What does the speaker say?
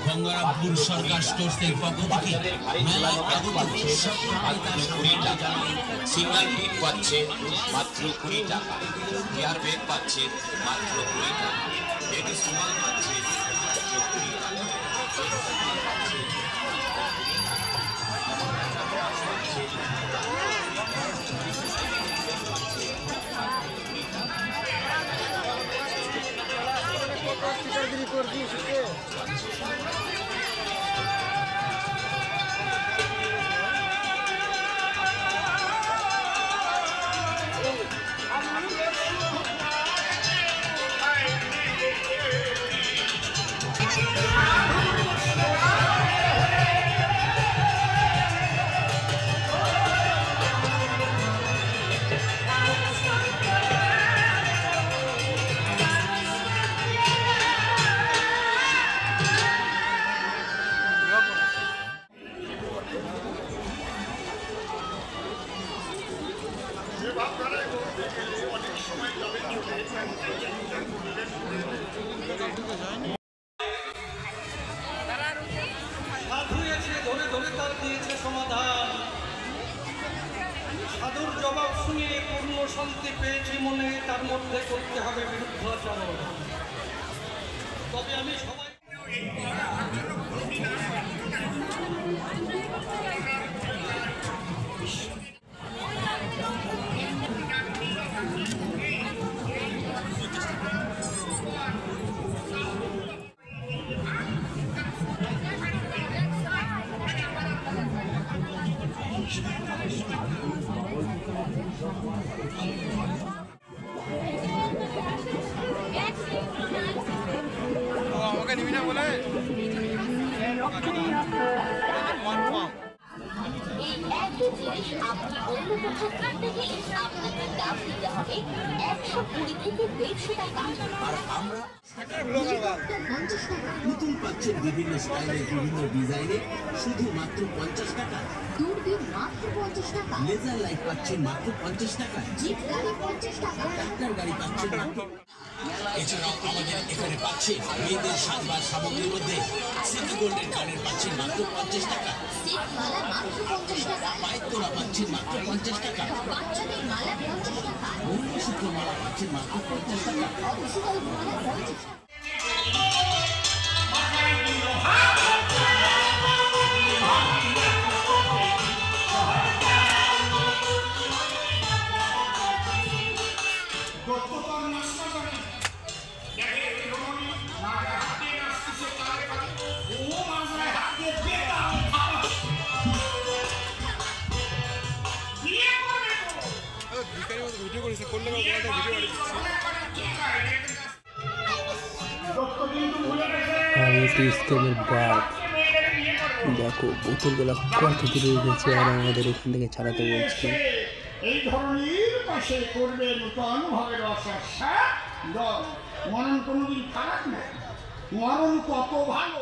গঙ্গারামপুর সরকার স্টোর্সের পক্ষ থেকে মেলায় আগত সিঙ্গেল পিট পাচ্ছে মাত্র 20 টাকা, এয়ার ব্যাগ পাচ্ছে মাত্র 20 টাকা, বেবি সুমাল পাচ্ছে মাত্র 20 টাকা। সাধুর জবাব শুনে পূর্ণ শান্তি পেয়েছি মনে, তার মধ্যে করতে হবে বিরুদ্ধাচরণ। তবে আমি সবাই আমাকে নিবি না বলে এই একই জিনিস আপনি অন্য কোথাও কিনতে গেলে আপনাকে দাম দিতে হবে 120 থেকে 150 টাকা। আর আমরা নতুন পাচ্ছেন বিভিন্ন স্টাইলের বিভিন্ন ডিজাইনে শুধু মাত্র 50 টাকা। দূরবীন মাত্র 50 টাকা। লেজার লাইট পাচ্ছেন মাত্র 50 টাকা। জিপ গাড়ি 50 টাকা। ট্রাক্টর গাড়ি পাচ্ছেন মাত্র। এছাড়াও আমাদের এখানে পাচ্ছেন মেয়েদের সাজবার সামগ্রীর মধ্যে সিটি গোল্ডের কানের পাচ্ছেন মাত্র 50 টাকা। সিট মালা মাত্র 50 টাকা। পাইপ তোলা পাচ্ছেন মাত্র 50 টাকা। বাচ্চাদের মালা 50 টাকা। মঙ্গলসূত্র মালা পাচ্ছেন মাত্র 50 টাকা। অক্সিডাল মালা 50 টাকা। ভিডিও করেছে করলে ভিডিও আর এটি স্কেলের বাঘ। দেখো বোতলগুলো কত দূরে গেছে আর আমাদের এখান থেকে ছাড়াতে বলছে। এই ধরনের পাশে করবে নূতন ভাবে রসা মরণ কোনোদিন খারাপ না, মরণ কত ভালো।